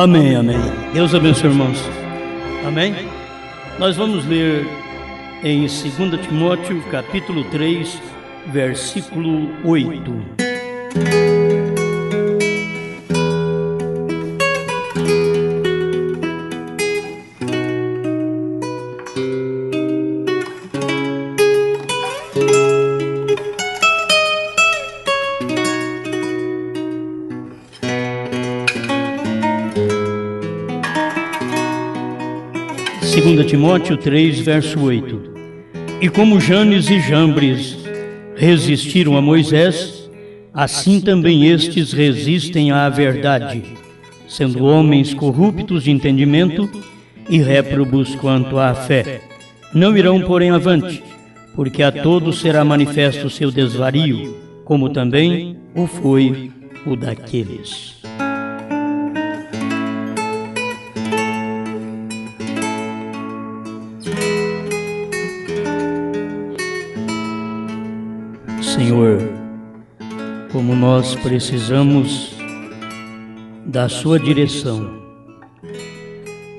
Amém, amém. Deus abençoe, irmãos. Amém? Nós vamos ler em 2 Timóteo, capítulo 3, versículo 8. Timóteo 3, verso 8. E como Janes e Jambres resistiram a Moisés, assim também estes resistem à verdade, sendo homens corruptos de entendimento e réprobos quanto à fé. Não irão, porém, avante, porque a todos será manifesto o seu desvario, como também o foi o daqueles. Senhor, como nós precisamos da Sua direção,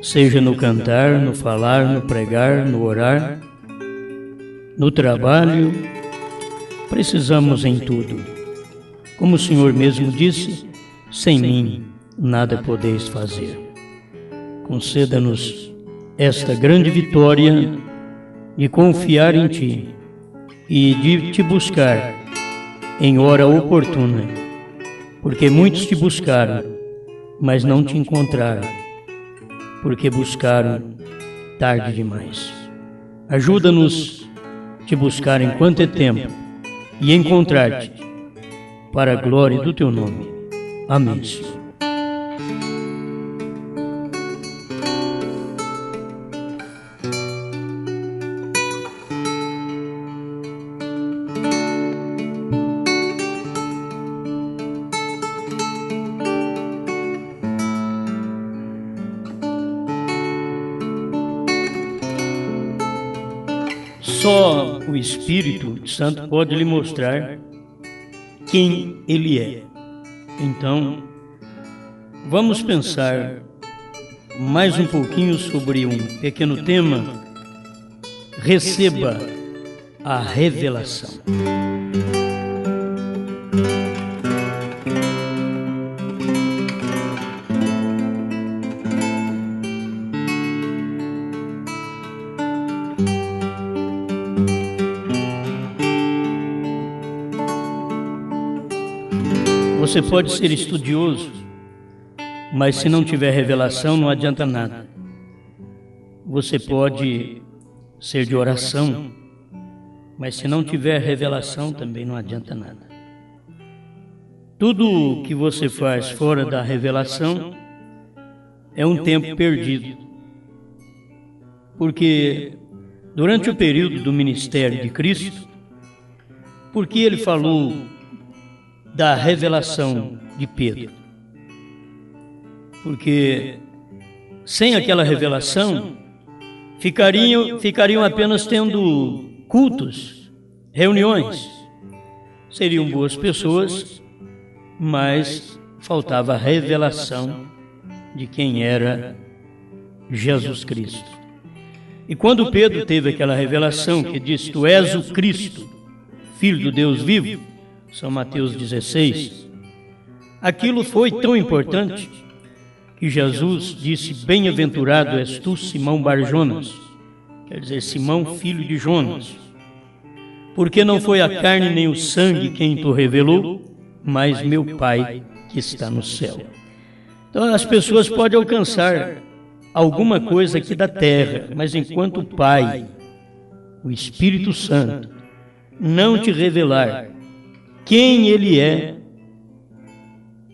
seja no cantar, no falar, no pregar, no orar, no trabalho, precisamos em tudo. Como o Senhor mesmo disse, sem mim nada podeis fazer. Conceda-nos esta grande vitória de confiar em Ti e de Te buscar em hora oportuna, porque muitos Te buscaram, mas não Te encontraram, porque buscaram tarde demais. Ajuda-nos a Te buscar enquanto é tempo e encontrar-Te, para a glória do Teu nome. Amém, Senhor. Só o Espírito Santo pode lhe mostrar quem Ele é. Então, vamos pensar mais um pouquinho sobre um pequeno tema. Receba a revelação. Você pode ser estudioso, mas se não tiver revelação, não adianta nada. Você pode ser de oração, mas se não tiver revelação, também não adianta nada. Tudo que você faz fora da revelação é um tempo perdido. Porque durante o período do ministério de Cristo, porque Ele falou da revelação de Pedro? Porque sem aquela revelação ficariam apenas tendo cultos, reuniões. Seriam boas pessoas, mas faltava a revelação de quem era Jesus Cristo. E quando Pedro teve aquela revelação que diz: Tu és o Cristo, Filho do Deus vivo, São Mateus 16, aquilo foi tão importante que Jesus disse: Bem-aventurado és tu, Simão Bar-Jonas, quer dizer, Simão, filho de Jonas, porque não foi a carne nem o sangue quem tu revelou, mas meu Pai que está no céu. Então as pessoas podem alcançar alguma coisa aqui da terra, mas enquanto o Pai, o Espírito Santo, não te revelar quem Ele é,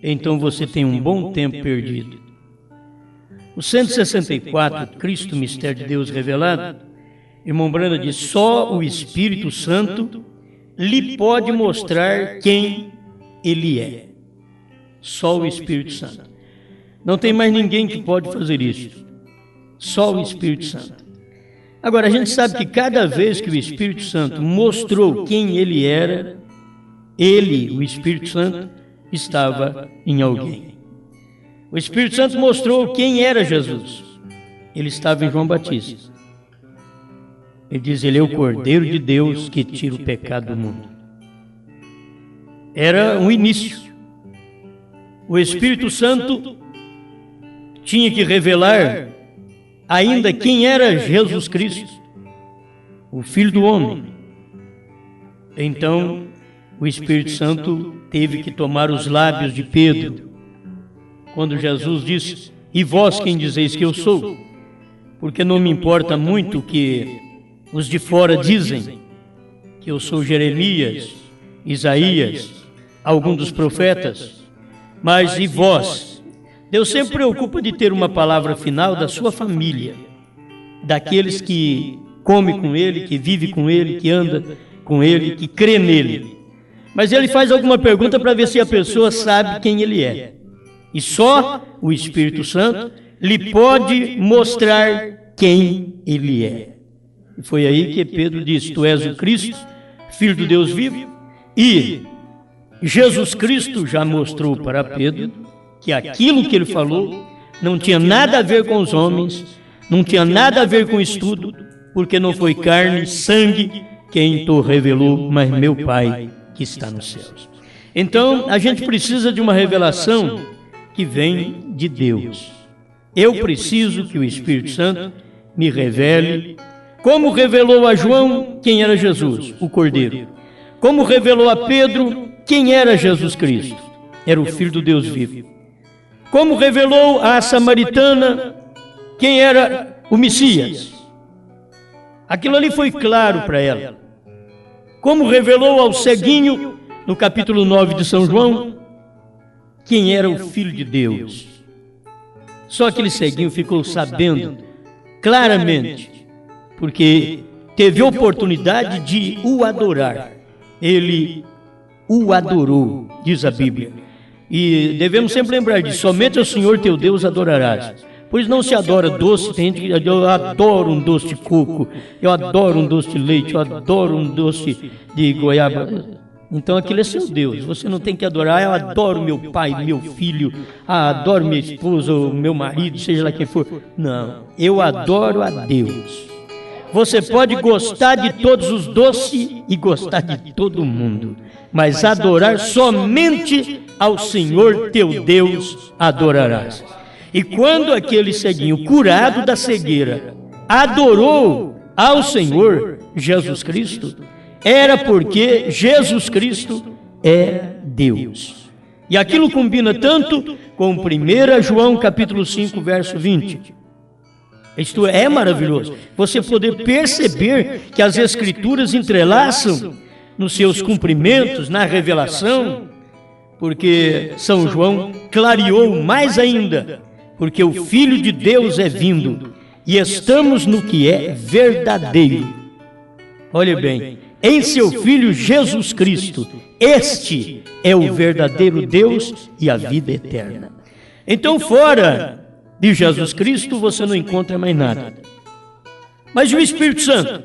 então você tem um bom tempo perdido. O 164, Cristo, Mistério de Deus Revelado, irmão Branda diz: só o Espírito Santo lhe pode mostrar quem Ele é. Só o Espírito Santo. Não tem mais ninguém que pode fazer isso. Só o Espírito Santo. Agora, a gente sabe que cada vez que o Espírito Santo mostrou quem Ele era, Ele, o Espírito Santo, estava em alguém. O Espírito Santo mostrou quem era Jesus. Ele estava em João Batista. Ele diz, ele é o Cordeiro de Deus que tira o pecado do mundo. Era um início. O Espírito Santo tinha que revelar ainda quem era Jesus Cristo, o Filho do Homem. Então, o Espírito Santo teve que tomar os lábios de Pedro, quando Jesus disse, e vós quem dizeis que eu sou? Porque não me importa muito o que os de fora dizem, que eu sou Jeremias, Isaías, algum dos profetas, mas e vós? Deus sempre preocupa de ter uma palavra final da sua família, daqueles que come com Ele, que vive com Ele, que anda com Ele, que crê nele. Mas Ele faz alguma pergunta para ver se a pessoa sabe quem Ele é. E só o Espírito Santo lhe pode mostrar quem Ele é. E foi aí que Pedro disse, tu és o Cristo, Filho do Deus vivo. E Jesus Cristo já mostrou para Pedro que aquilo que ele falou não tinha nada a ver com os homens, não tinha nada a ver com estudo, porque não foi carne e sangue quem te revelou, mas meu Pai que está nos céus. Então, a gente precisa de uma revelação que vem de Deus. Eu preciso que o Espírito Santo me revele, como revelou a João quem era Jesus, o Cordeiro. Como revelou a Pedro quem era Jesus Cristo, era o Filho do Deus vivo. Como revelou à samaritana quem era o Messias. Aquilo ali foi claro para ela. Como revelou ao ceguinho, no capítulo 9 de São João, quem era o Filho de Deus. Só aquele ceguinho ficou sabendo claramente, porque teve oportunidade de o adorar. Ele o adorou, diz a Bíblia. E devemos sempre lembrar disso, somente ao Senhor teu Deus adorarás. Pois não se adora doce, tem gente que eu adoro um doce de coco, eu adoro um doce de leite, eu adoro um doce de goiaba. Então aquilo é seu Deus, você não tem que adorar, eu adoro meu pai, meu filho, adoro minha esposa, ou meu marido, seja lá quem for. Não, eu adoro a Deus. Você pode gostar de todos os doces e gostar de todo mundo, mas adorar somente ao Senhor teu Deus adorarás. E quando aquele ceguinho curado da cegueira adorou ao Senhor Jesus Cristo, era porque Jesus Cristo é Deus. E aquilo combina tanto com 1 João capítulo 5, verso 20. Isto é maravilhoso. Você poder perceber que as Escrituras entrelaçam nos seus cumprimentos, na revelação, porque São João clareou mais ainda, porque o Filho de Deus é vindo, e estamos no que é verdadeiro. Olha bem, em seu Filho Jesus Cristo, este é o verdadeiro Deus e a vida eterna. Então, fora de Jesus Cristo, você não encontra mais nada. Mas o Espírito Santo?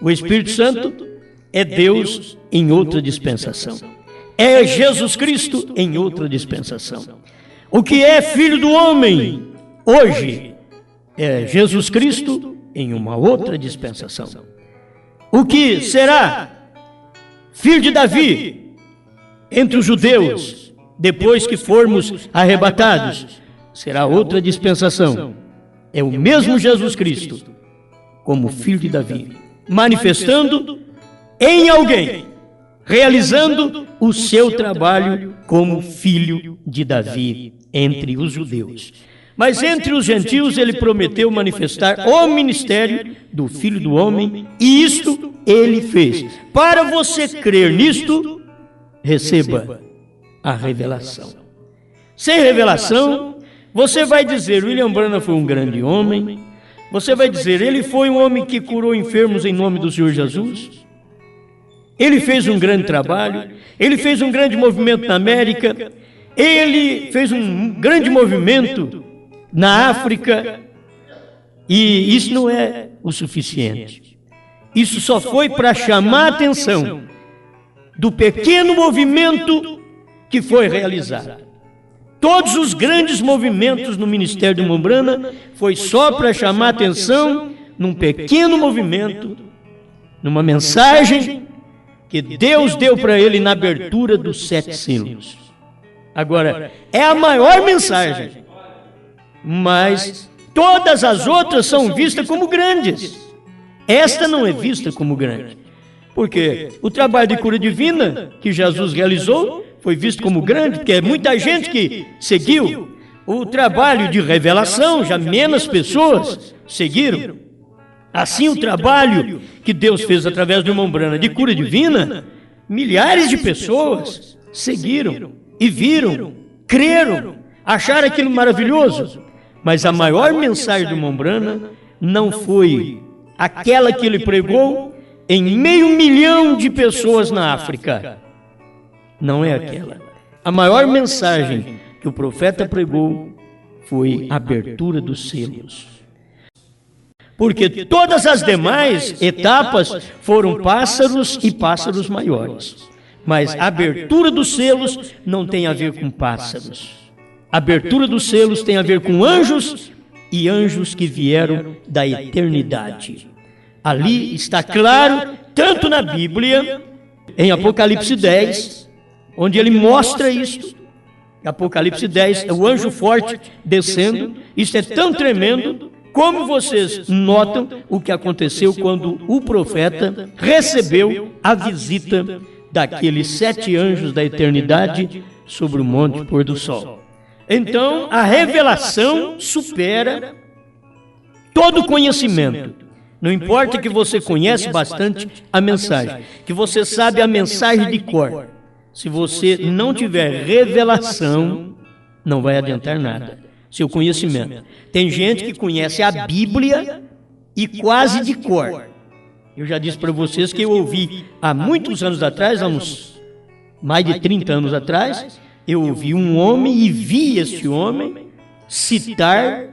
O Espírito Santo é Deus em outra dispensação. É Jesus Cristo em outra dispensação. O que é Filho do Homem hoje é Jesus Cristo em uma outra dispensação. O que será Filho de Davi entre os judeus depois que formos arrebatados será outra dispensação. É o mesmo Jesus Cristo como Filho de Davi, manifestando em alguém, realizando o seu trabalho como filho de Davi entre os judeus. Mas entre os gentios ele prometeu manifestar o ministério do Filho do Homem, e isto ele fez. Para você crer nisto, receba a revelação. Sem revelação, você vai dizer, William Branham foi um grande homem, você vai dizer, ele foi um homem que curou enfermos em nome do Senhor Jesus, ele fez um grande trabalho, ele fez um grande movimento na América, ele fez um grande movimento na África, e isso não é o suficiente. Isso só foi para chamar a atenção do pequeno movimento que foi realizado. Todos os grandes movimentos no ministério de Mombrana foi só para chamar atenção num pequeno movimento, numa mensagem que Deus deu para ele na abertura dos 7 selos. Agora, é a maior mensagem, mas todas as outras são vistas como grandes. Esta não é vista como grande, porque o trabalho de cura divina que Jesus realizou foi visto como grande, porque é muita gente que seguiu. O trabalho de revelação, já menos pessoas seguiram. Assim, o trabalho que Deus fez através de Mombrana de cura divina, milhares de pessoas seguiram e viram, creram, acharam aquilo maravilhoso. Mas a maior mensagem de Mombrana não foi aquela que ele pregou em 500 mil de pessoas na África. Não é aquela. A maior mensagem que o profeta pregou foi a abertura dos selos. Porque todas as demais etapas foram pássaros e pássaros maiores. Mas a abertura dos selos não tem a ver com pássaros. A abertura dos selos tem a ver com anjos e anjos que vieram da eternidade. Ali está claro, tanto na Bíblia, em Apocalipse 10, onde ele mostra isso. Apocalipse 10 é o anjo forte descendo. Isso é tão tremendo como vocês notam o que aconteceu quando o profeta recebeu a visita daqueles 7 anjos da eternidade sobre o monte pôr do sol. Então, a revelação supera todo conhecimento. Não importa que você conhece bastante a mensagem, que você sabe a mensagem de cor. Se você não tiver revelação, não vai adiantar nada. Seu conhecimento. Tem gente que conhece a Bíblia e quase de cor. Eu já disse para vocês que eu ouvi há muitos anos atrás, há uns mais de 30 anos atrás, eu ouvi um homem e vi esse homem citar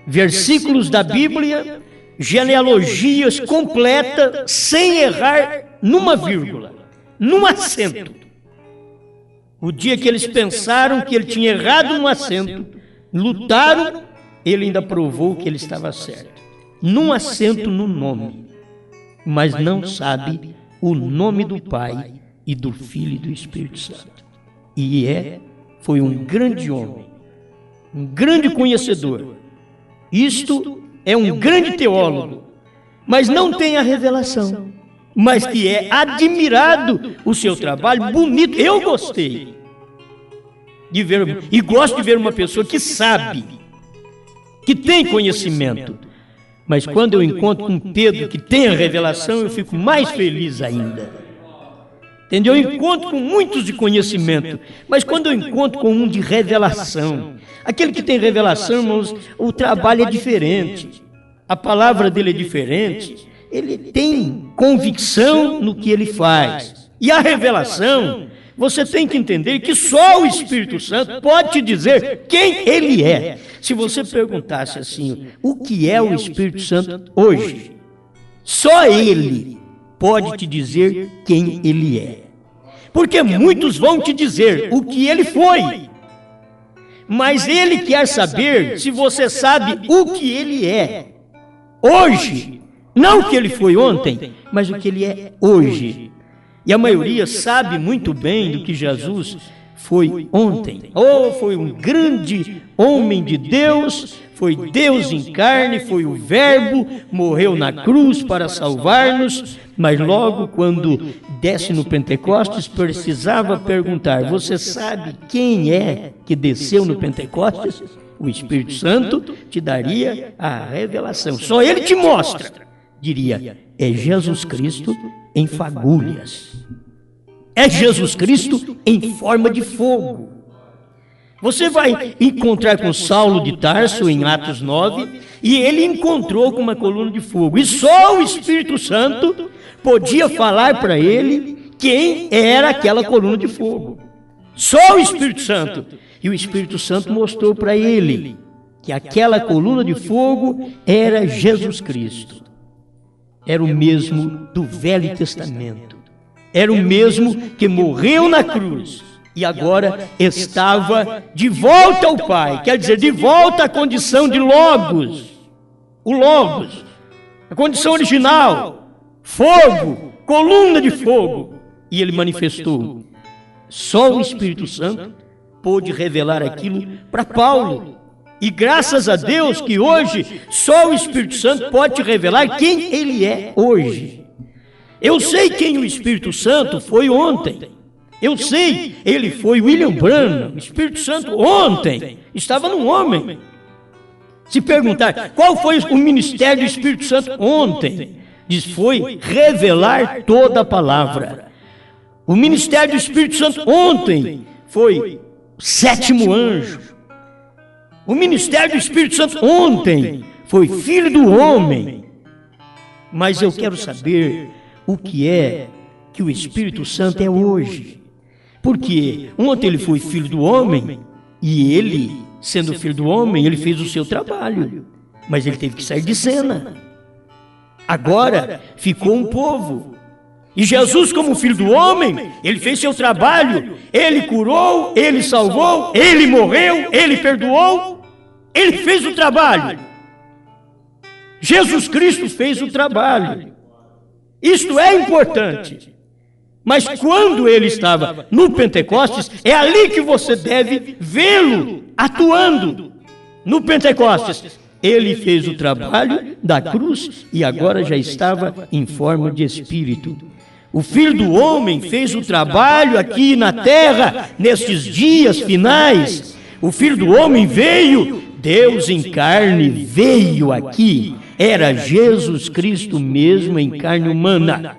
versículos da Bíblia, genealogias completas, sem errar numa vírgula, num acento. O dia que eles pensaram que ele tinha errado no acento, lutaram, ele ainda provou que ele estava certo. Num acento no nome, mas não sabe o nome do Pai e do Filho e do Espírito Santo. E foi um grande homem, um grande conhecedor. Isto é um grande teólogo, mas não tem a revelação. Mas que é admirado o seu trabalho, bonito. Eu gostei de ver, e gosto de ver uma pessoa que sabe, que tem conhecimento. Mas quando eu encontro com Pedro, que tem a revelação, eu fico mais feliz ainda. Entendeu? Eu encontro com muitos de conhecimento, mas quando eu encontro com um de revelação, aquele que tem revelação, irmãos, o trabalho é diferente, a palavra dele é diferente. Ele tem convicção no que ele faz. E a revelação, você tem que entender que só o Espírito Santo pode te dizer quem ele é. Se você perguntasse assim, o que é o Espírito Santo hoje? Só ele pode te dizer quem ele é. Porque muitos vão te dizer o que ele foi. Mas ele quer saber se você sabe o que ele é hoje. Não o que ele foi ontem, mas o que ele é hoje. E a maioria sabe muito bem do que Jesus foi ontem. Foi um grande homem de Deus, foi Deus em carne, foi o Verbo, morreu na cruz para salvar-nos, mas logo quando desce no Pentecostes, precisava perguntar, você sabe quem é que desceu no Pentecostes? O Espírito Santo te daria a revelação. Só ele te mostra. Diria, é Jesus Cristo em fagulhas. É Jesus Cristo em forma de fogo. Você vai encontrar com Saulo de Tarso em Atos 9, e ele encontrou com uma coluna de fogo. E só o Espírito Santo podia falar para ele quem era aquela coluna de fogo. Só o Espírito Santo. E o Espírito Santo mostrou para ele que aquela coluna de fogo era Jesus Cristo. Era o mesmo do Velho Testamento. Era o mesmo que morreu na cruz e agora estava de volta ao Pai, quer dizer, de volta à condição de Logos, o Logos, a condição original, fogo, coluna de fogo, e ele manifestou. Só o Espírito Santo pôde revelar aquilo para Paulo. E graças a Deus que hoje só o Espírito Santo pode te revelar quem ele é hoje. Eu sei quem o Espírito Santo foi ontem. Eu sei, ele foi William Branham. O Espírito Santo ontem estava num homem. Se perguntar qual foi o ministério do Espírito Santo ontem, diz, foi revelar toda a palavra. O ministério do Espírito Santo ontem foi sétimo anjo. O ministério do Espírito Santo ontem foi filho do homem. Mas eu quero saber o que é que o Espírito Santo é hoje. Porque ontem ele foi filho do homem e ele, sendo filho do homem, ele fez o seu trabalho. Mas ele teve que sair de cena. Agora ficou um povo. E Jesus, como filho do homem, ele fez seu trabalho, ele curou, ele salvou, ele morreu, ele perdoou, ele fez o trabalho. Jesus Cristo fez o trabalho. Isto é importante. Mas quando ele estava no Pentecostes, é ali que você deve vê-lo atuando. No Pentecostes, ele fez o trabalho da cruz e agora já estava em forma de Espírito. O Filho do Homem fez o trabalho aqui na terra, nestes dias finais. O Filho do Homem veio, Deus em carne veio aqui. Era Jesus Cristo mesmo em carne humana.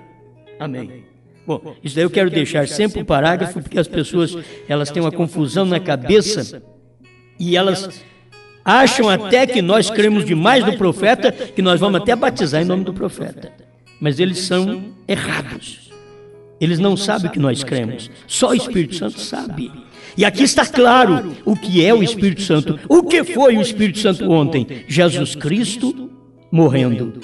Amém. Bom, isso daí eu quero deixar sempre o parágrafo, porque as pessoas, elas têm uma confusão na cabeça e elas acham até que nós cremos demais no profeta, que nós vamos até batizar em nome do profeta. Mas eles são errados. Eles não sabem o que nós cremos. Só o Espírito Santo sabe. E aqui está claro o que é o Espírito Santo. O que foi o Espírito Santo ontem? Jesus Cristo morrendo.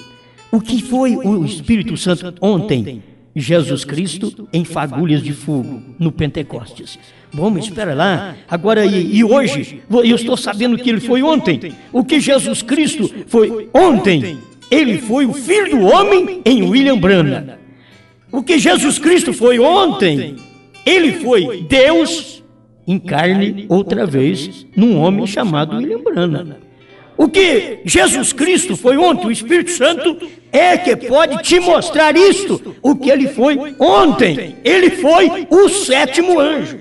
O que foi o Espírito Santo ontem? Jesus Cristo em fagulhas de fogo, no Pentecostes. Bom, mas espera lá, agora e hoje, eu estou sabendo que ele foi ontem. O que Jesus Cristo foi ontem? Ele foi o Filho do Homem em William Branham. O que Jesus Cristo foi ontem? Ele foi Deus em carne outra vez, num homem chamado William Branham. O que Jesus Cristo foi ontem, o Espírito Santo, é que pode te mostrar isto, o que ele foi ontem. Ele foi o sétimo anjo.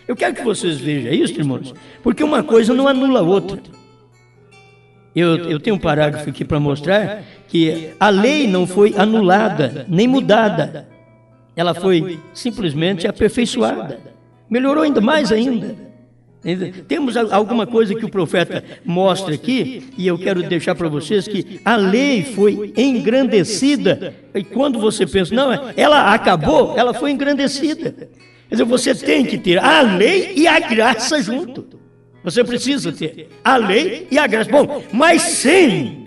Eu quero que vocês vejam isso, irmãos, porque uma coisa não anula a outra. Eu tenho um parágrafo aqui para mostrar que a lei não foi anulada, nem mudada. Ela foi simplesmente aperfeiçoada. Melhorou ainda mais ainda. Temos alguma coisa que o profeta mostra aqui, e eu quero deixar para vocês que a lei foi engrandecida. E quando você pensa, não, ela acabou, ela foi engrandecida. Quer dizer, você tem que ter a lei e a graça junto. Você precisa ter a lei e a graça. Bom, mas sem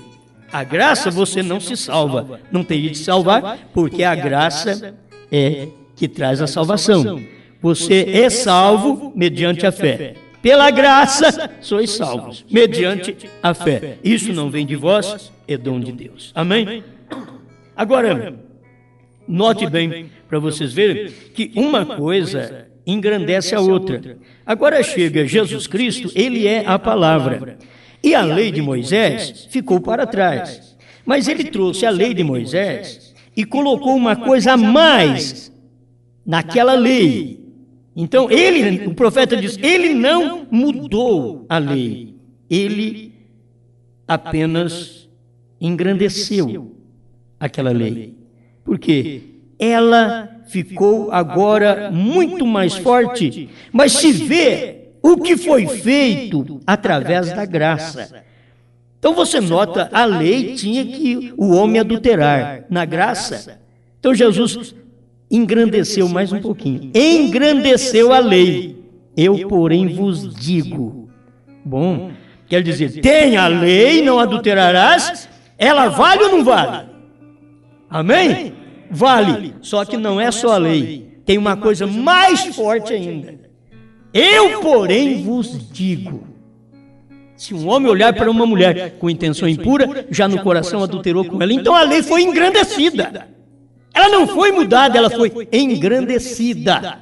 a graça você não se salva. Não teria de salvar, porque a graça é que traz a salvação. Você é salvo mediante a fé. Pela graça sois salvos, mediante a fé. Isso não vem de vós, é dom de Deus. Amém? Agora, note bem, para vocês verem, que uma coisa engrandece a outra. Agora chega Jesus Cristo, ele é a palavra. E a lei de Moisés ficou para trás. Mas ele trouxe a lei de Moisés e colocou uma coisa a mais naquela lei. Então, o profeta diz, ele não mudou a lei, ele apenas engrandeceu aquela lei. Porque ela ficou agora muito mais forte, mas se vê o que foi feito através da graça. Então você nota, a lei tinha que o homem adulterar, na graça. Então Jesus engrandeceu mais um pouquinho. Engrandeceu a lei. Eu, porém, vos digo. Bom, quer dizer, tem a lei, não adulterarás, ela vale ou não vale? Amém? Vale. Só que não é só a lei. Tem uma coisa mais forte ainda. Eu, porém, vos digo. Se um homem olhar para uma mulher com intenção impura, já no coração adulterou com ela. Então a lei foi engrandecida. Ela não foi mudada, ela foi engrandecida.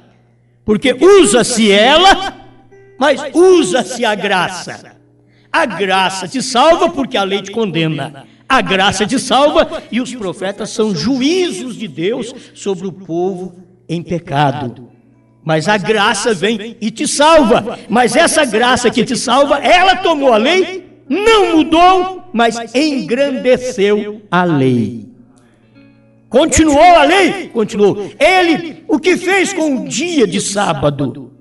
Porque usa-se ela, mas usa-se a graça. A graça te salva porque a lei te condena. A graça te salva e os profetas são juízos de Deus sobre o povo em pecado. Mas a graça vem e te salva. Mas essa graça que te salva, ela tomou a lei, não mudou, mas engrandeceu a lei. Continuou a lei? Continuou. Ele, o que fez com o dia de sábado?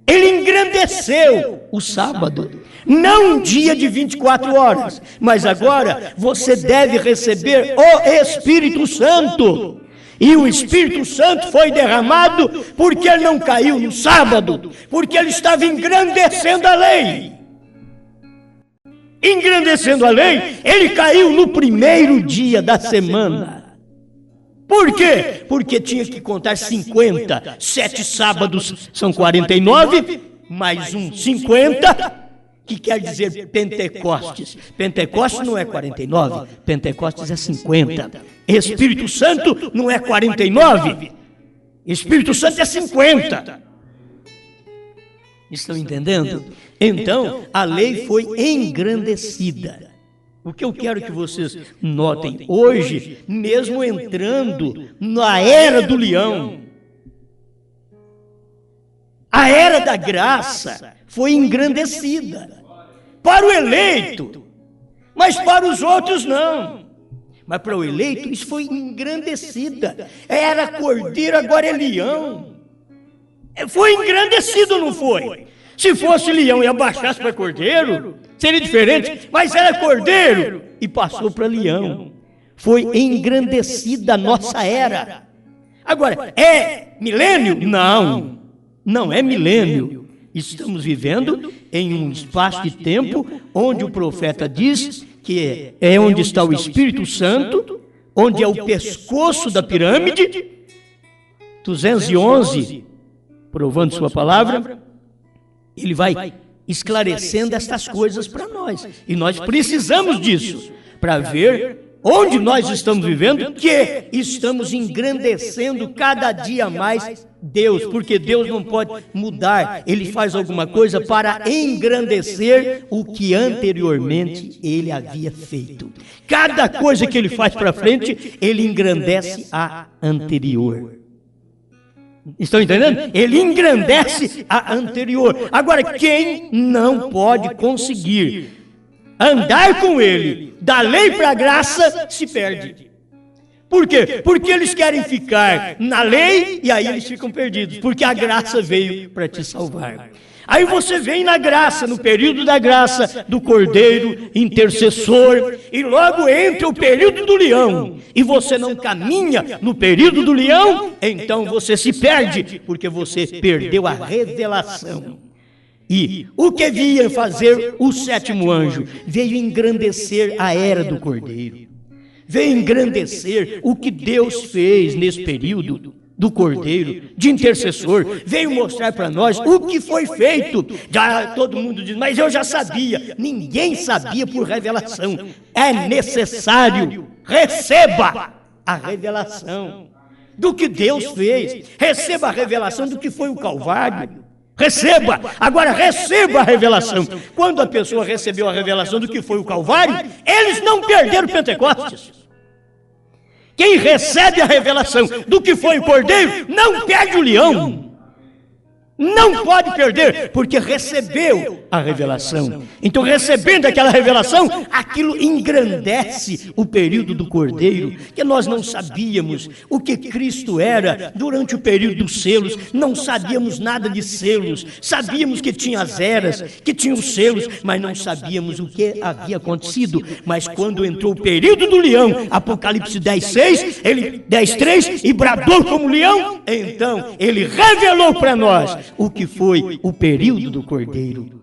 Ele engrandeceu o sábado. Não um dia de 24 horas, mas agora você deve receber o Espírito Santo. E o Espírito Santo foi derramado porque ele não caiu no sábado, porque ele estava engrandecendo a lei. Engrandecendo a lei, ele caiu no primeiro dia da semana. Por quê? Porque tinha que contar 50, 7 sábados são 49, mais um 50, que quer dizer Pentecostes. Pentecostes não é 49, Pentecostes é 50. Espírito Santo não é 49, Espírito Santo é 50. Estão entendendo? Então, a lei foi engrandecida. O que eu quero que vocês notem, hoje, mesmo entrando na era do leão, a era da graça foi engrandecida para o eleito, mas para os outros não. Mas para o eleito isso foi engrandecida. Era cordeiro, agora é leão. Foi engrandecido, não foi? Se fosse leão e abaixasse para cordeiro, seria diferente, mas era cordeiro e passou para leão. Foi engrandecida a nossa era. Agora, é milênio? Não, não é milênio. Estamos vivendo em um espaço de tempo onde o profeta diz que é onde está o Espírito Santo, onde é o pescoço da pirâmide, 211, provando sua palavra, ele vai esclarecendo estas coisas para nós. E nós precisamos disso, para ver onde nós estamos vivendo, que estamos engrandecendo cada dia mais Deus, porque Deus não pode mudar, Ele faz alguma coisa para engrandecer o que anteriormente Ele havia feito. Cada coisa que Ele faz para frente, Ele engrandece a anterior. Estão entendendo? Ele engrandece a anterior. Agora, quem não pode conseguir andar com Ele, da lei para a graça, se perde. Por quê? Porque eles querem ficar na lei e aí eles ficam perdidos, porque a graça veio para te salvar. Aí você vem na graça, no período da graça, do cordeiro, intercessor, e logo entra o período do leão, e você não caminha no período do leão, então você se perde, porque você perdeu a revelação. E o que vinha fazer o sétimo anjo? Veio engrandecer a era do cordeiro. Veio engrandecer o que Deus fez nesse período do cordeiro, de intercessor. Veio mostrar para nós o que foi feito. Já todo mundo diz, mas eu já sabia. Ninguém sabia por revelação. É necessário. Receba a revelação do que Deus fez. Receba a revelação do que foi o Calvário. Receba, agora receba a revelação. Quando a pessoa recebeu a revelação do que foi o Calvário, eles não perderam Pentecostes. Quem recebe a revelação do que foi o Cordeiro, não perde o leão. Não pode perder, porque recebeu a revelação. Então, recebendo aquela revelação, aquilo engrandece o período do Cordeiro, que nós não sabíamos o que Cristo era durante o período dos selos, não sabíamos nada de selos, sabíamos que tinha as eras, que tinha os selos, mas não sabíamos o que havia acontecido. Mas quando entrou o período do leão, Apocalipse 10:6, ele 10:3, e bradou como leão, então ele revelou para nós o que foi o período do Cordeiro.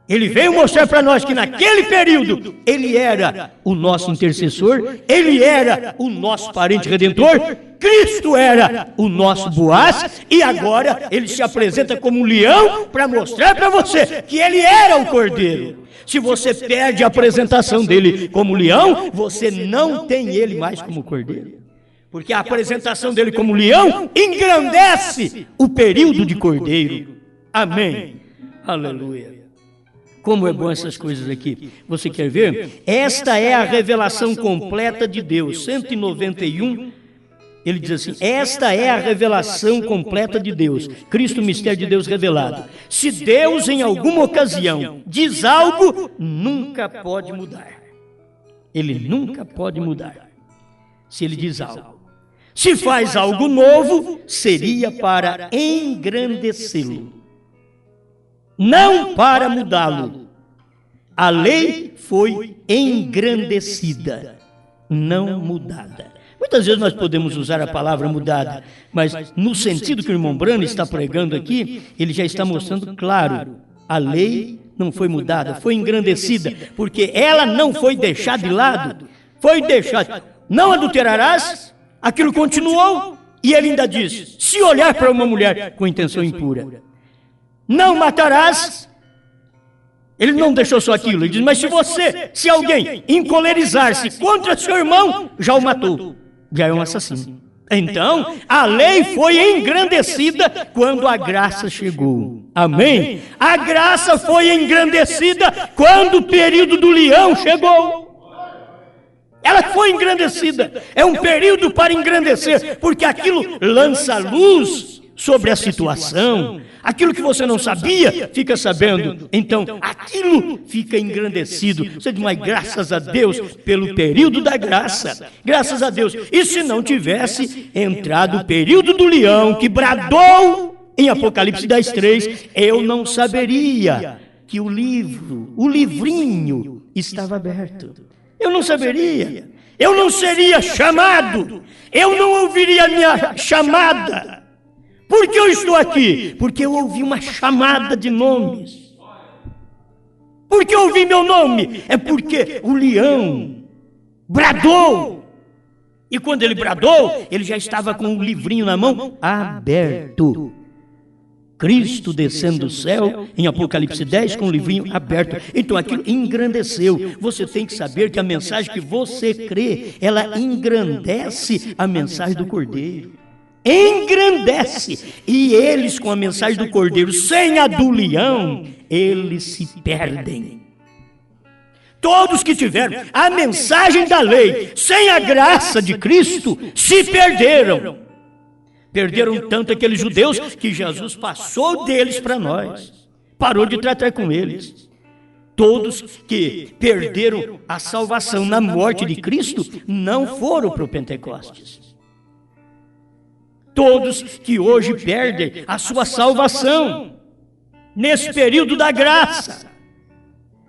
Ele veio mostrar para nós que naquele período ele era o nosso intercessor, ele era o nosso parente redentor, Cristo era o nosso Boaz, e agora ele se apresenta como um leão para mostrar para você que ele era o cordeiro. Se você perde a apresentação dele como leão, você não tem ele mais como cordeiro. Porque a apresentação dele como leão engrandece o período de cordeiro. Amém. Aleluia. Como é bom essas coisas aqui. Você quer ver? Esta é a revelação completa de Deus. 191, ele diz assim: esta é a revelação completa de Deus. Cristo, mistério de Deus revelado. Se Deus em alguma ocasião diz algo, nunca pode mudar. Ele nunca pode mudar. Se ele diz algo. Se faz algo novo, seria para engrandecê-lo, não para mudá-lo. A lei foi engrandecida, não mudada. Muitas vezes nós podemos usar a palavra mudada, mas no sentido que o irmão Brano está pregando aqui, ele já está mostrando claro: a lei não foi mudada, foi engrandecida, porque ela não foi deixada de lado, foi deixada. Não adulterarás, aquilo continuou, e ele ainda diz: se olhar para uma mulher com intenção impura, não matarás. Ele não deixou só aquilo, ele diz: mas se alguém encolerizar-se contra seu irmão, já o matou, já é um assassino. Então, a lei foi engrandecida quando a graça chegou. Amém? A graça foi engrandecida quando o período do leão chegou. Ela foi engrandecida. É um período para engrandecer, porque aquilo lança luz sobre a situação. Aquilo que você não sabia, fica sabendo. Então, aquilo fica engrandecido. Você diz: mas graças a Deus pelo período da graça. Graças a Deus. E se não tivesse entrado o período do leão, que bradou em Apocalipse 10:3, eu não saberia que o livrinho estava aberto. Eu não saberia. Eu não seria chamado. Eu não ouviria a minha chamada. Por que eu estou aqui? Porque eu ouvi uma chamada de nomes. Por que eu ouvi meu nome? É porque o leão bradou. E quando ele bradou, ele já estava com o livrinho na mão aberto. Cristo descendo do céu, em Apocalipse 10, com o livrinho aberto. Então aquilo engrandeceu. Você tem que saber que a mensagem que você crê, ela engrandece a mensagem do Cordeiro. Engrandece. E eles, com a mensagem do Cordeiro, sem a do leão, eles se perdem. Todos que tiveram a mensagem da lei sem a graça de Cristo se perderam. Perderam tanto aqueles judeus que Jesus passou deles para nós. Parou de tratar com eles. Todos que perderam a salvação na morte de Cristo não foram para o Pentecostes. Todos que hoje perdem a sua salvação nesse período da graça,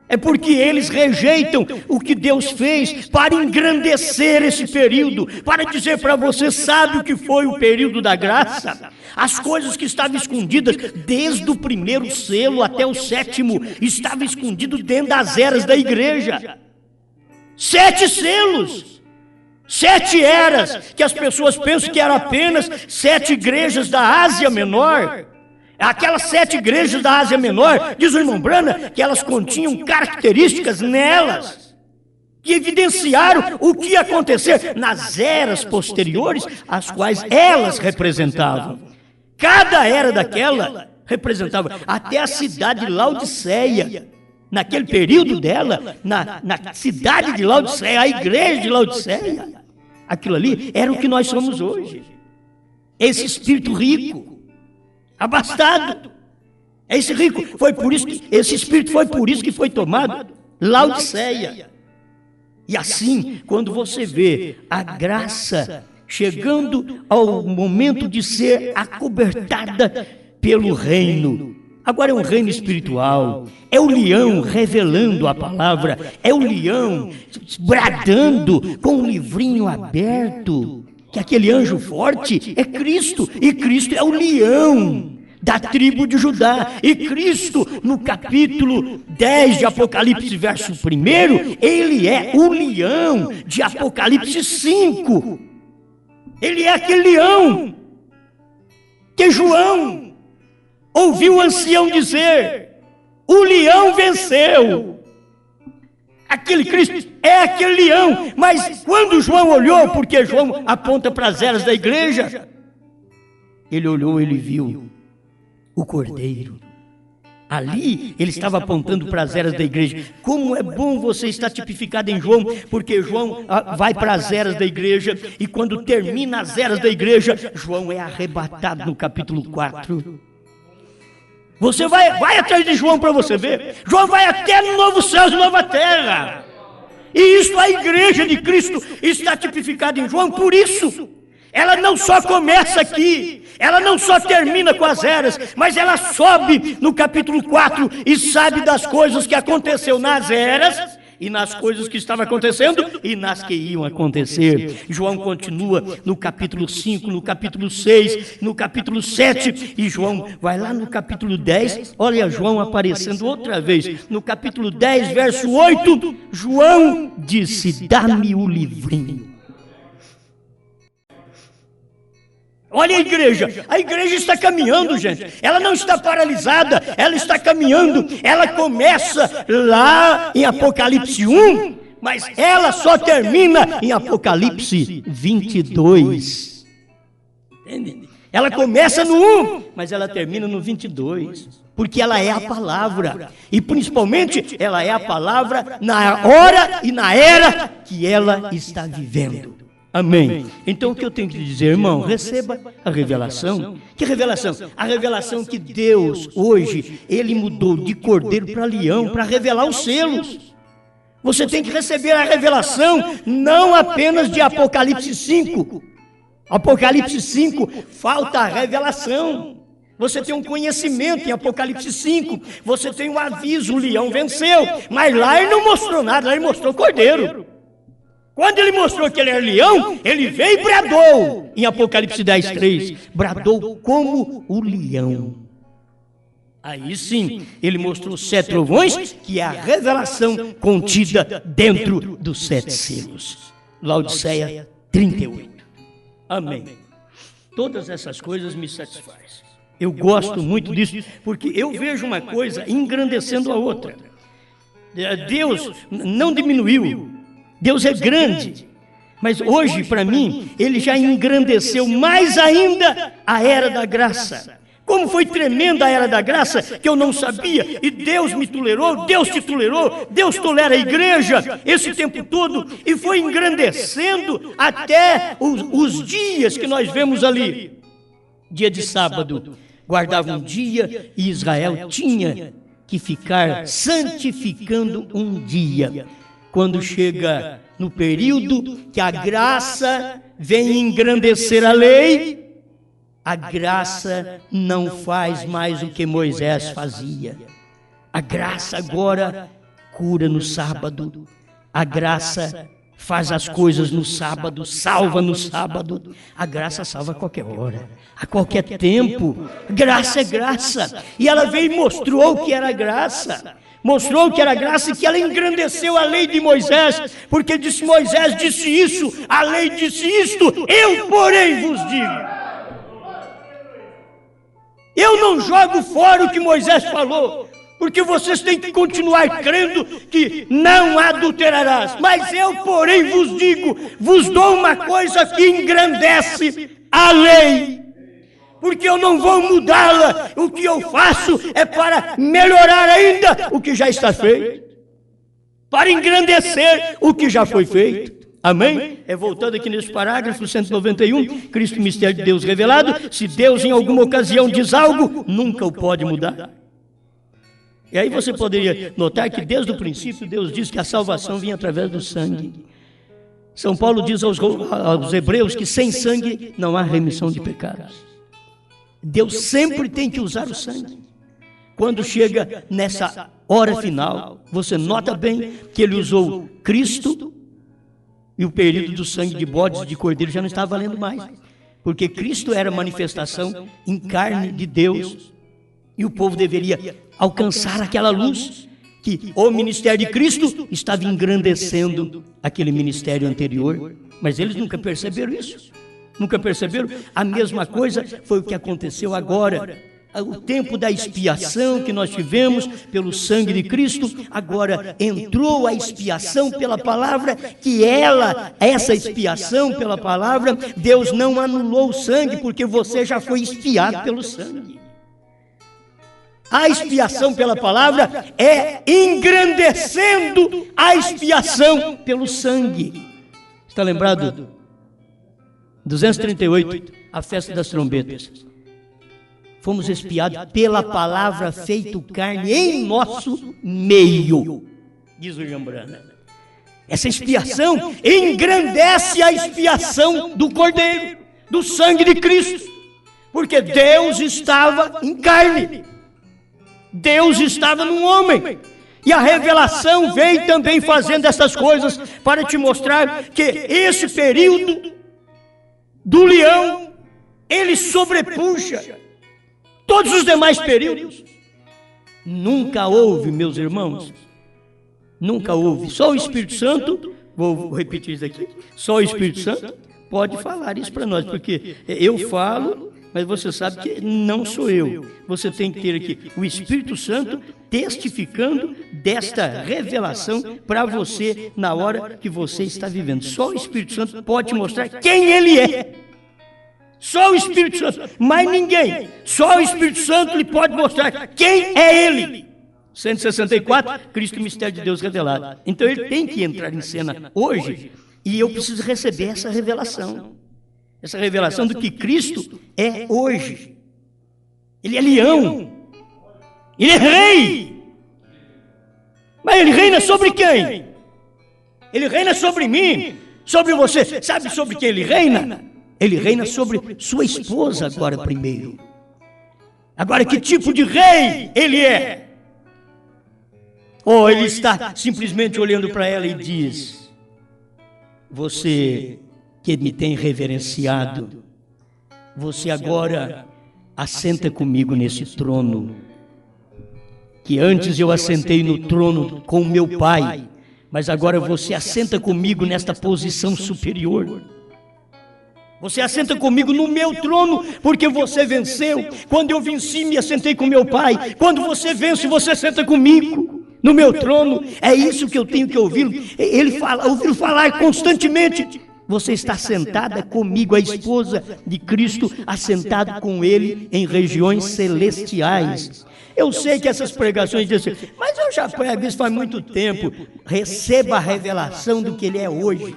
é porque eles rejeitam o que Deus fez para engrandecer esse período, para dizer para você: sabe o que foi o período da graça? As coisas que estavam escondidas desde o primeiro selo até o 7º, estavam escondidas dentro das eras da igreja. 7 selos. 7 eras, que as pessoas pensam que eram apenas 7 igrejas da Ásia Menor. Aquelas 7 igrejas da Ásia Menor, diz o irmão Brana, que elas continham características nelas, que evidenciaram o que ia acontecer nas eras posteriores, as quais elas representavam. Cada era daquela representava até a cidade de Laodiceia. Naquele período dela, na cidade de Laodiceia, a igreja de Laodiceia, aquilo ali era o que nós somos hoje. Esse espírito rico, abastado, esse rico, foi por isso que esse espírito foi por isso que foi tomado Laodiceia. E assim, quando você vê a graça chegando ao momento de ser acobertada pelo reino, agora é um reino espiritual, é o leão revelando a palavra, é o leão bradando com o livrinho aberto, que aquele anjo forte é Cristo, e Cristo é o leão da tribo de Judá. E Cristo, no capítulo 10 de Apocalipse, verso 1, ele é o leão de Apocalipse 5. Ele é aquele leão que João ouviu o ancião dizer: o leão venceu. Aquele Cristo é aquele leão. Mas quando João olhou, porque João aponta para as eras da igreja, ele olhou, ele viu o Cordeiro. Ali ele estava apontando para as eras da igreja. Como é bom você estar tipificado em João, porque João vai para as eras da igreja, e quando termina as eras da igreja, João é arrebatado no capítulo 4. Você vai atrás de João para você ver. João vai até no novo céu e nova terra. E isso, a igreja de Cristo está tipificada em João. Por isso, ela não só começa aqui, ela não só termina com as eras, mas ela sobe no capítulo 4 e sabe das coisas que aconteceu nas eras, e nas coisas que estavam acontecendo e nas que iam acontecer. João continua no capítulo 5, no capítulo 6, no capítulo 7, e João vai lá no capítulo 10, olha João aparecendo outra vez, no capítulo 10, verso 8, João disse: dá-me o livrinho. Olha a igreja está caminhando, gente. Ela não está paralisada, ela está caminhando. Ela começa lá em Apocalipse 1, mas ela só termina em Apocalipse 22. Entende? Ela começa no 1, mas ela termina no 22, porque ela é a palavra. E principalmente, ela é a palavra na hora e na era que ela está vivendo. Amém. Então o que eu tenho que dizer, irmão? Receba a revelação. Que revelação? A revelação que Deus, hoje, Ele mudou de cordeiro para leão, para revelar os selos. Você tem que receber a revelação, não apenas de Apocalipse 5. Apocalipse 5, falta a revelação. Você tem um conhecimento em Apocalipse 5. Você tem um aviso, o leão venceu. Mas lá ele não mostrou nada, lá ele mostrou o cordeiro. Quando ele mostrou que ele era leão, ele veio e bradou. Em Apocalipse 10, 3, bradou como o leão. Aí sim, ele mostrou os 7 trovões, que é a revelação contida dentro dos 7 selos. Laodiceia 38. Amém. Todas essas coisas me satisfazem. Eu gosto muito disso, porque eu vejo uma coisa engrandecendo a outra. Deus não diminuiu. Deus é grande, mas hoje, para mim, Ele já engrandeceu mais ainda a era da graça. Como foi tremenda a era da graça, que eu não sabia, e Deus me tolerou, Deus te tolerou, Deus tolera a igreja esse tempo todo, e foi engrandecendo até os dias que nós vemos ali. Dia de sábado, guardava um dia, e Israel tinha que ficar santificando um dia. Quando chega no período que a graça vem engrandecer a lei, a graça não faz mais o que Moisés fazia. A graça agora cura no sábado. A graça faz as coisas no sábado, salva no sábado. A graça salva a qualquer hora, a qualquer tempo. Graça é graça. E ela veio e mostrou que era graça. Mostrou que era graça e que ela engrandeceu a lei de Moisés, porque disse: Moisés disse isso, a lei disse isto, eu porém vos digo. Eu não jogo fora o que Moisés falou, porque vocês têm que continuar crendo que não adulterarás. Mas eu porém vos digo, vos dou uma coisa que engrandece a lei. Porque eu não vou mudá-la, o que eu faço é para melhorar ainda o que já está feito, para engrandecer o que já foi feito. Amém? Voltando aqui nesse parágrafo 191, Cristo, mistério de Deus revelado. Se Deus em alguma ocasião diz algo, nunca o pode mudar. E aí você poderia notar que desde o princípio Deus diz que a salvação vinha através do sangue. São Paulo diz aos hebreus que sem sangue não há remissão de pecados. Deus sempre tem que usar o sangue. Quando chega nessa hora final, você nota bem que ele usou Cristo, e o período do sangue de bodes e de cordeiro já não estava valendo mais. porque Cristo era a manifestação em carne de Deus, e o povo deveria alcançar aquela luz, que o ministério de Cristo estava engrandecendo aquele ministério anterior, mas eles nunca perceberam isso, nunca perceberam. A mesma coisa foi o que aconteceu agora. O tempo da expiação que nós tivemos pelo sangue de Cristo, agora entrou a expiação pela palavra, que essa expiação pela palavra, Deus não anulou o sangue, porque você já foi expiado pelo sangue. A expiação pela palavra é engrandecendo a expiação pelo sangue. Está lembrado? 238, a festa das trombetas. Fomos expiados pela palavra feito carne em nosso meio, diz o William Branham. Essa expiação engrandece a expiação do Cordeiro, do sangue de Cristo, porque Deus estava em carne, Deus estava num homem, e a revelação veio também fazendo essas coisas para te mostrar que esse período do leão, ele sobrepuja todos os demais períodos. Nunca houve, meus irmãos, nunca houve. Só o Espírito Santo, vou repetir isso aqui, só o Espírito Santo pode falar isso para nós, porque eu falo, mas você sabe que não sou eu. Você tem que ter aqui o Espírito Santo testificando desta revelação para você na hora que você está vivendo. Só o Espírito Santo pode te mostrar quem Ele é. Só o Espírito Santo, mais ninguém. Só o Espírito Santo lhe pode mostrar quem é Ele. 164, Cristo, mistério de Deus revelado. Então Ele tem que entrar em cena hoje, e eu preciso receber essa revelação. Essa revelação do que Cristo é hoje. Ele é leão. Ele é rei. Mas Ele reina sobre quem? Ele reina sobre mim, sobre você. Sabe sobre quem Ele reina? Ele reina sobre sua esposa agora primeiro. Agora, que tipo de rei Ele é? Ou Ele está simplesmente olhando para ela e diz: você que me tem reverenciado, você agora assenta comigo nesse trono, que antes eu assentei no trono com o meu Pai, mas agora você assenta comigo nesta posição superior. Você assenta comigo no meu trono, porque você venceu. Quando eu venci, me assentei com meu Pai. Quando você vence, você senta comigo no meu trono. É isso que eu tenho que ouvir. Ouvir falar constantemente. Você está sentada comigo, a esposa de Cristo, assentado com Ele em regiões celestiais. Eu sei que essas pregações dizem, mas eu já prego isso faz muito tempo. Receba a revelação do que Ele é hoje.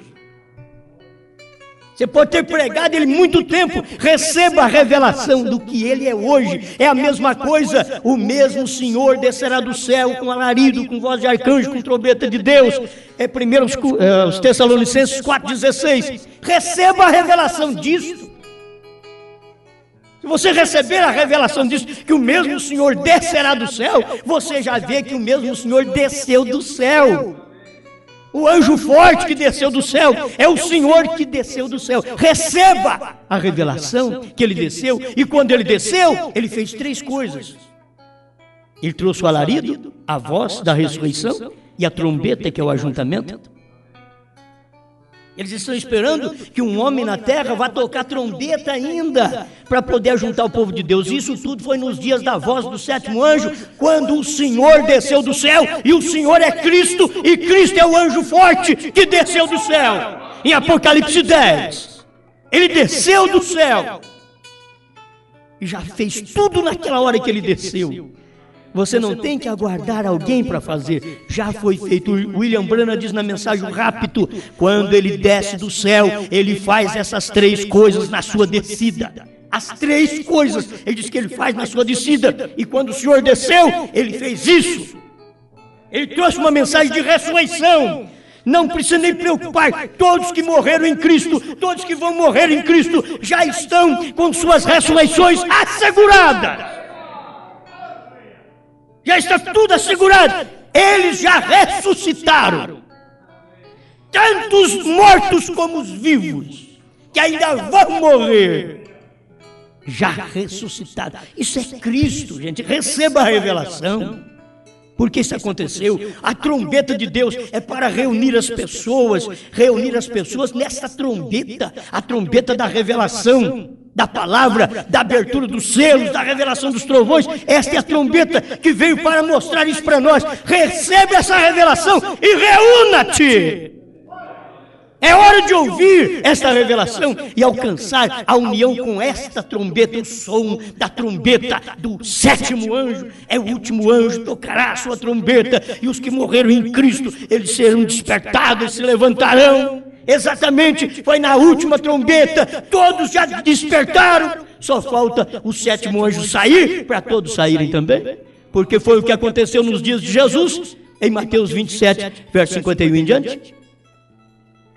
Você pode ter pregado Ele muito tempo, receba a revelação do que Ele é hoje. É a mesma coisa, o mesmo Senhor descerá do céu com alarido, com voz de arcanjo, com trombeta de Deus. É primeiro os Tessalonicenses 4,16. Receba a revelação disso. Se você receber a revelação disso, que o mesmo Senhor descerá do céu, você já vê que o mesmo Senhor desceu do céu. O anjo forte que desceu do céu é o Senhor que desceu do céu. Receba a revelação que Ele desceu. E quando Ele desceu, Ele fez 3 coisas. Ele trouxe o alarido, a voz da ressurreição e a trombeta, que é o ajuntamento. Eles estão esperando que um homem na terra vá tocar trombeta ainda, para poder ajuntar o povo de Deus. Isso tudo foi nos dias da voz do 7º anjo, quando o Senhor desceu do céu, e o Senhor é Cristo, e Cristo é o anjo forte que desceu do céu. Em Apocalipse 10, Ele desceu do céu, e já fez tudo naquela hora que Ele desceu. Você não tem que aguardar alguém para fazer. Já foi feito. William Branham diz na mensagem Rápido, quando Ele desce do céu, Ele faz essas 3 coisas na sua descida. As 3 coisas, Ele diz que Ele faz na sua descida. E quando o Senhor desceu, Ele fez isso. Ele trouxe uma mensagem de ressurreição. Não precisa nem preocupar. Todos que morreram em Cristo, todos que vão morrer em Cristo, já estão com suas ressurreições asseguradas. Já está tudo assegurado. Eles já ressuscitaram. Tanto os mortos como os vivos. que ainda vão morrer, já ressuscitados. Isso é Cristo, gente. Receba a revelação. Porque isso aconteceu. A trombeta de Deus é para reunir as pessoas nessa trombeta, a trombeta da revelação, da palavra, da abertura dos selos, da revelação dos trovões. Esta é a trombeta que veio para mostrar isso para nós. Recebe essa revelação e reúna-te. É hora de ouvir esta revelação e alcançar a união com esta trombeta. O som da trombeta do sétimo anjo. É o último anjo, tocará a sua trombeta. E os que morreram em Cristo, eles serão despertados, se levantarão. Exatamente, foi na última trombeta. Todos já despertaram. Só falta o sétimo anjo sair, para todos saírem também. Porque foi o que aconteceu nos dias de Jesus, em Mateus 27, verso 51 em diante.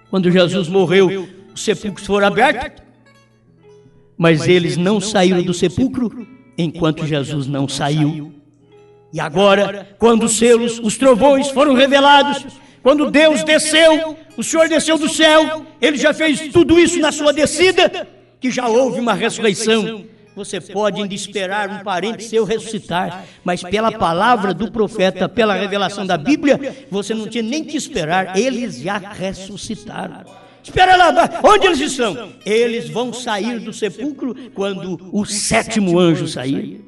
Quando Jesus morreu, os sepulcros foram abertos, mas eles não saíram do sepulcro enquanto Jesus não saiu. E agora, quando os selos, os trovões foram revelados, quando Deus desceu, o Senhor desceu do céu, Ele já fez tudo isso na sua descida, que já houve uma ressurreição. Você pode ainda esperar um parente seu ressuscitar, mas pela palavra do profeta, pela revelação da Bíblia, você não tinha nem que esperar, eles já ressuscitaram. Espera lá, onde eles estão? Eles vão sair do sepulcro quando o sétimo anjo sair.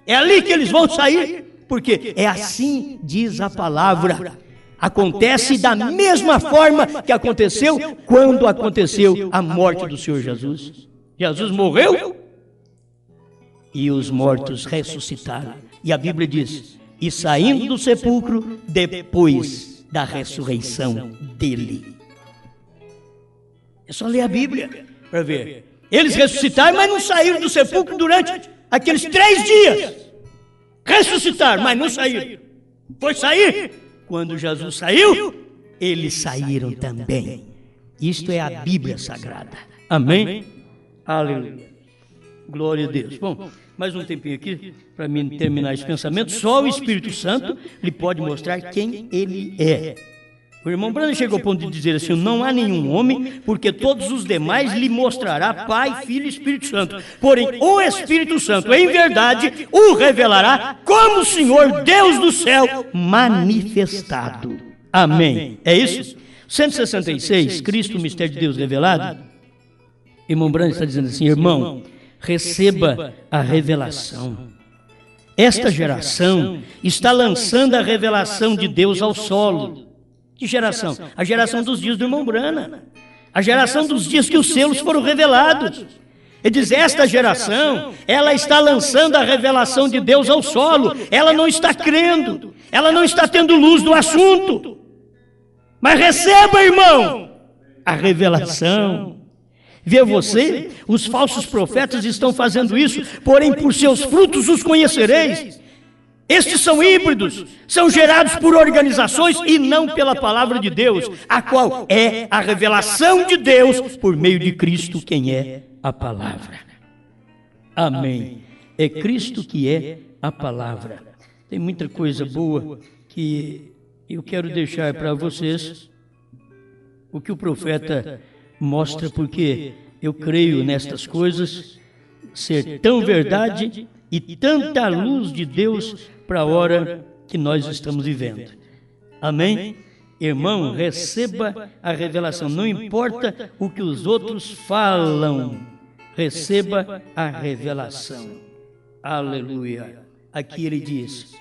É ali que eles vão sair, porque é assim diz a palavra. Acontece da mesma forma que aconteceu quando aconteceu a morte do Senhor Jesus. Jesus morreu e os mortos ressuscitaram. E a Bíblia diz, e saindo do sepulcro depois da ressurreição dele. É só ler a Bíblia para ver. Eles ressuscitaram, mas não saíram do sepulcro durante aqueles 3 dias. Ressuscitaram, mas não saíram. Foi sair. Quando Jesus saiu, eles saíram também. Isto é a Bíblia Sagrada. Amém? Aleluia. Glória a Deus. Bom, mais um tempinho aqui para mim terminar esse pensamento. Só o Espírito Santo lhe pode mostrar quem ele é. O irmão Branham chegou ao ponto de dizer assim: não há nenhum homem, porque todos os demais lhe mostrará Pai, Filho e Espírito Santo. Porém, o Espírito Santo, em verdade, o revelará como o Senhor Deus do céu manifestado. Amém. É isso? 166, Cristo, o mistério de Deus revelado. Irmão Branham está dizendo assim: irmão, receba a revelação. Esta geração está lançando a revelação de Deus ao solo. Que geração? A geração dos dias do irmão Branham. A geração dos dias que os selos foram revelados. Ele diz, esta geração, ela está lançando a revelação de Deus ao solo. Ela não está crendo. Ela não está tendo luz do assunto. Mas receba, irmão, a revelação. Vê você, os falsos profetas estão fazendo isso, porém por seus frutos os conhecereis. Estes são híbridos, são gerados por organizações e não pela palavra de Deus, a qual é a revelação de Deus por meio de Cristo, quem é a palavra. Amém. É Cristo que é a palavra. Tem muita coisa boa que eu quero deixar para vocês, o que o profeta mostra, porque eu creio nestas coisas ser tão verdade e tanta luz de Deus para a hora que nós estamos vivendo. Amém? Irmão, receba a revelação. Não importa o que os outros falam, receba a revelação. Aleluia. Aqui ele diz,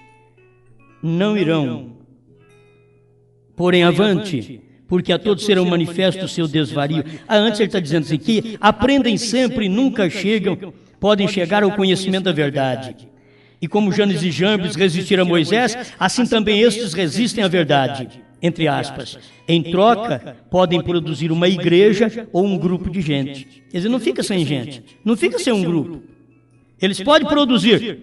não irão, porém avante, porque a todos serão manifestos o seu desvario. Antes ele está dizendo assim, que aprendem sempre e nunca chegam, podem chegar ao conhecimento da verdade. E como Janes e Jambres resistiram a Moisés, assim também estes resistem à verdade, entre aspas. Em troca, podem produzir uma igreja ou um grupo de gente. Quer dizer, não fica sem gente, não fica sem um grupo. Eles podem produzir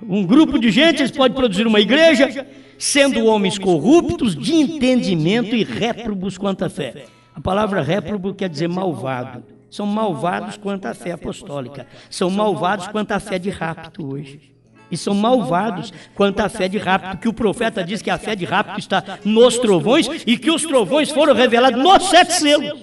um grupo de gente, eles podem produzir uma igreja, sendo homens corruptos, de entendimento e réprobos quanto à fé. A palavra réprobo quer dizer malvado. São malvados quanto à fé apostólica. São malvados quanto à fé de rapto hoje. E são malvados quanto à fé de rapto, que o profeta diz que a fé de rapto está nos trovões e que os trovões foram revelados nos 7 selos.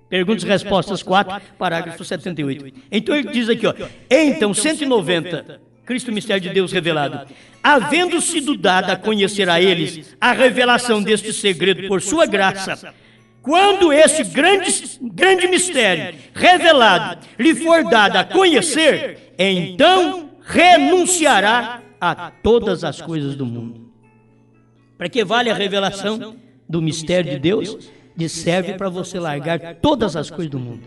Perguntas e respostas 4, parágrafo 78. Então ele diz aqui, ó, então 190, Cristo mistério de Deus revelado, havendo sido dada a conhecer a eles a revelação deste segredo por sua graça, quando esse grande mistério revelado lhe for dado a conhecer, então renunciará a todas as coisas do mundo. Para que vale a revelação do mistério de Deus? Serve para você largar todas as coisas do mundo.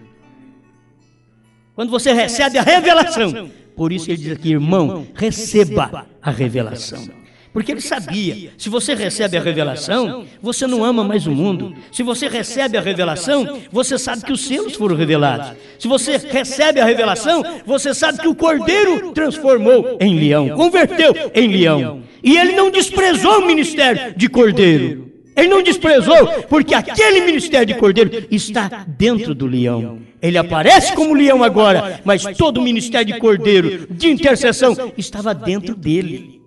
Quando você recebe a revelação, por isso ele diz aqui, irmão, receba a revelação. Porque ele sabia, se você recebe a revelação, você não ama mais o mundo. Se você recebe a revelação, você sabe que os selos foram revelados. Se você recebe a revelação, você sabe que o Cordeiro transformou em leão, converteu em leão. E ele não desprezou o ministério de Cordeiro. Ele não desprezou, porque aquele ministério de Cordeiro está dentro do leão. Ele aparece como leão agora, mas todo o ministério de Cordeiro, de intercessão, estava dentro dele.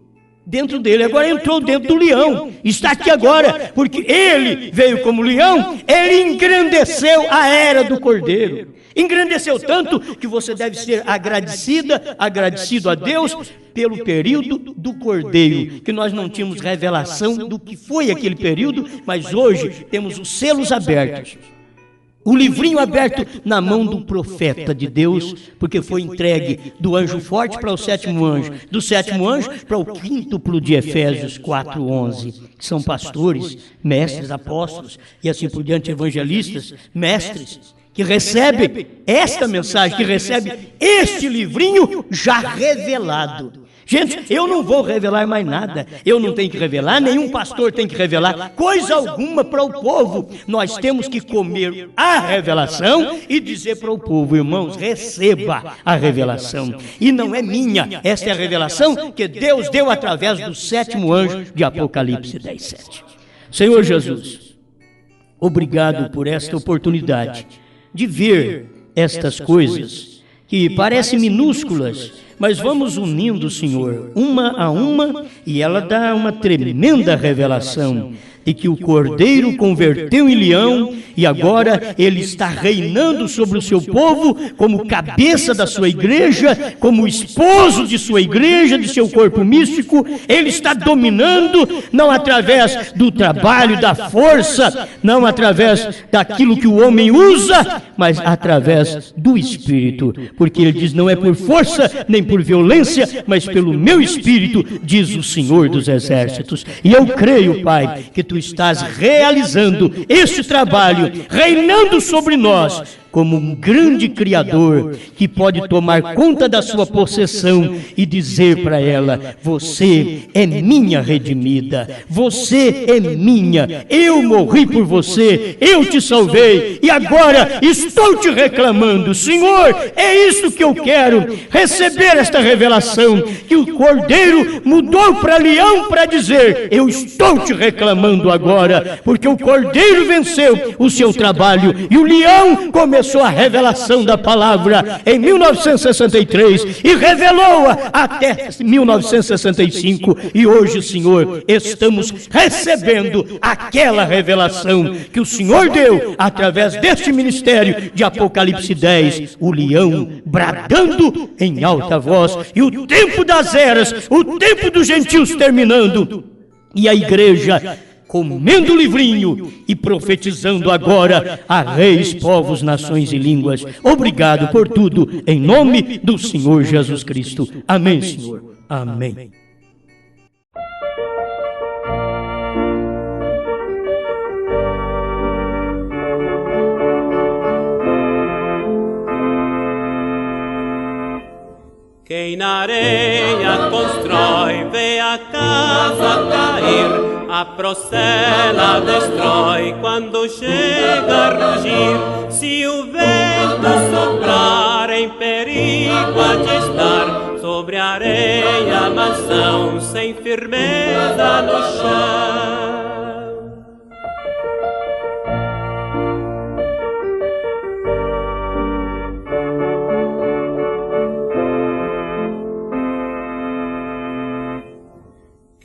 Dentro dele, agora entrou dentro do leão, está aqui agora, porque ele veio como leão, ele engrandeceu a era do Cordeiro. Engrandeceu tanto que você deve ser agradecido a Deus pelo período do Cordeiro, que nós não tínhamos revelação do que foi aquele período, mas hoje temos os selos abertos. O livrinho aberto na mão do profeta de Deus, porque foi entregue do anjo forte para o sétimo anjo, do sétimo anjo para o quíntuplo de Efésios 4:11, que são pastores, mestres, apóstolos e assim por diante, evangelistas, mestres, que recebem esta mensagem, que recebem este livrinho já revelado. Gente, eu não vou revelar mais nada, eu não tenho que revelar, nenhum pastor tem que revelar coisa alguma para o povo. Nós temos que comer a revelação e dizer para o povo, irmãos, receba a revelação. E não é minha, esta é a revelação que Deus deu através do sétimo anjo de Apocalipse 10:7. Senhor Jesus, obrigado por esta oportunidade de ver estas coisas que parecem minúsculas, mas vamos unindo, Senhor, uma a uma, e ela dá uma tremenda revelação de que o Cordeiro converteu em leão e agora ele está reinando sobre o seu povo como cabeça da sua igreja, como esposo de sua igreja, de seu corpo místico. Ele está dominando, não através do trabalho, da força, não através daquilo que o homem usa, mas através do Espírito, porque ele diz, não é por força, nem por violência, mas pelo meu Espírito, diz o Senhor dos Exércitos. E eu creio, Pai, que Tu estás realizando este trabalho, reinando sobre nós, como um grande Criador que pode tomar conta da sua possessão e dizer para ela, você é minha redimida, você é minha, eu morri por você, eu te salvei e agora estou te reclamando, Senhor, é isso que eu quero, receber esta revelação, que o Cordeiro mudou para leão para dizer, eu estou te reclamando agora, porque o Cordeiro venceu o seu trabalho e o leão começou a revelação da palavra em 1963 e revelou-a até 1965 e hoje, Senhor, estamos recebendo aquela revelação que o Senhor deu através deste ministério de Apocalipse 10, o leão bradando em alta voz e o tempo das eras, o tempo dos gentios terminando e a igreja comendo o livrinho e profetizando agora a reis, povos, nações e línguas. Obrigado por tudo, em nome do Senhor Jesus Cristo. Amém, Senhor. Amém. Quem na areia constrói, vê a casa cair, a procela destrói quando chega a rugir. Se o vento soprar, em perigo há de estar, sobre a areia a mansão, sem firmeza no chão.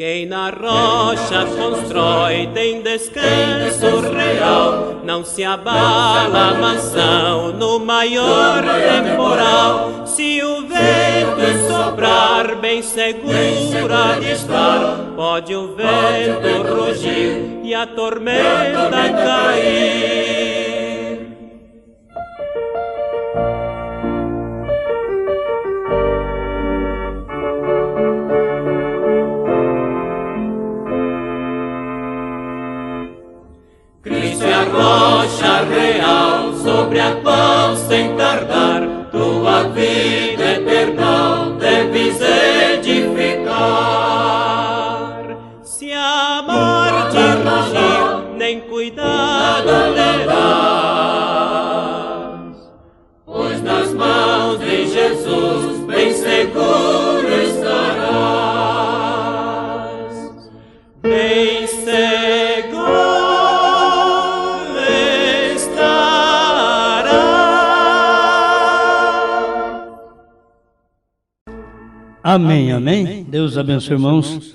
Quem na rocha constrói tem descanso real, não se abala a mansão no maior temporal. Se o vento soprar, bem segura de estar, pode o vento rugir e a tormenta cair. Cristo é a rocha real, sobre a qual sem tardar tua vida eterna deves edificar. Se a morte rugir, nem cuidado terás, pois nas mãos de Jesus bem seguro estarás. Bem seguro Amém, amém. Deus abençoe, irmãos.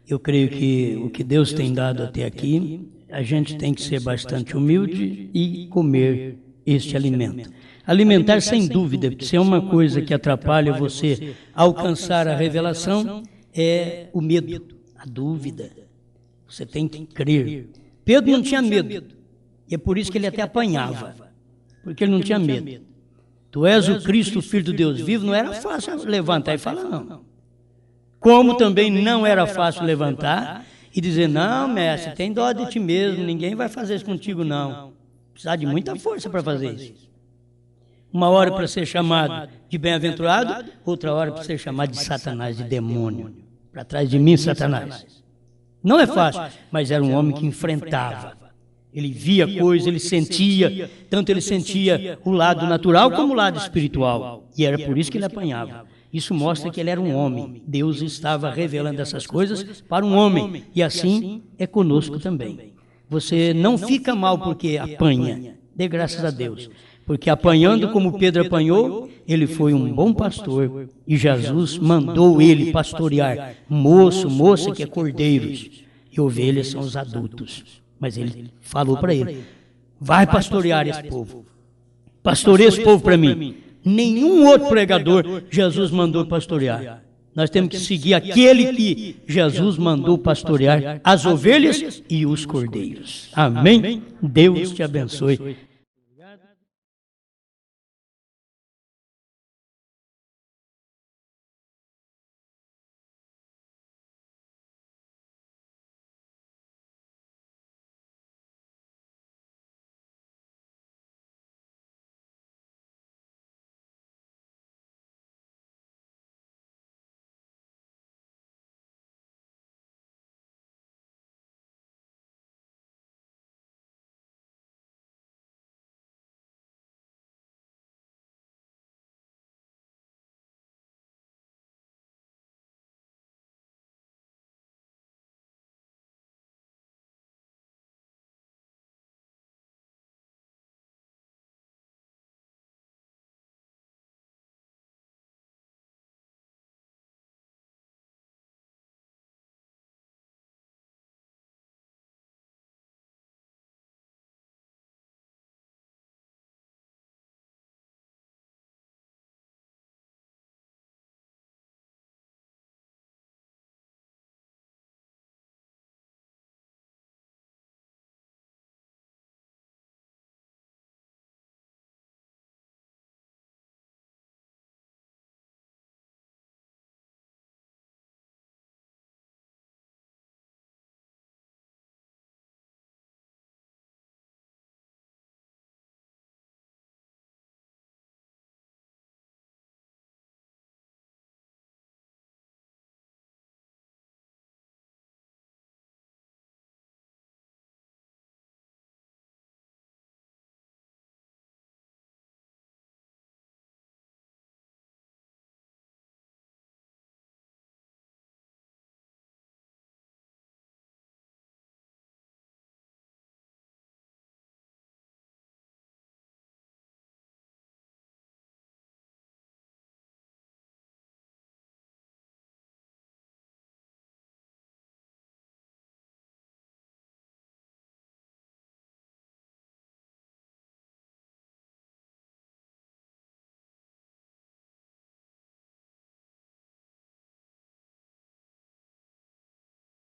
Eu creio que o que Deus tem dado até aqui, a gente tem que ser bastante humilde e comer este alimento. Alimentar sem dúvida, porque se é uma coisa que atrapalha você alcançar a revelação, é o medo, a dúvida. Você tem que crer. Pedro não tinha medo, e é por isso que ele até apanhava, porque ele não tinha medo. Tu és o Cristo, Filho do Deus vivo, não era fácil levantar e falar não. Como também não era fácil levantar e dizer, não, mestre, tem dó de ti mesmo, ninguém vai fazer isso contigo, não. Precisa de muita força para fazer isso. Uma hora para ser chamado de bem-aventurado, outra hora para ser chamado de Satanás, de demônio. Para trás de mim, Satanás. Não é fácil, mas era um homem que enfrentava. Ele via coisas, ele sentia, tanto ele sentia o lado natural como o lado espiritual. E era por isso que ele apanhava. Isso mostra que ele era um homem. Deus estava revelando essas coisas para um homem. E assim é conosco também. Você não fica mal porque apanha. Dê graças a Deus. Porque apanhando como Pedro apanhou, ele foi um bom pastor. E Jesus mandou ele pastorear moço, moça que é cordeiros. E ovelhas são os adultos. Mas ele falou para ele, vai pastorear esse povo. Pastoreia esse povo para mim. Nenhum outro pregador Jesus mandou pastorear. Nós temos que seguir aquele que Jesus mandou pastorear as ovelhas e os cordeiros. Amém? Deus te abençoe.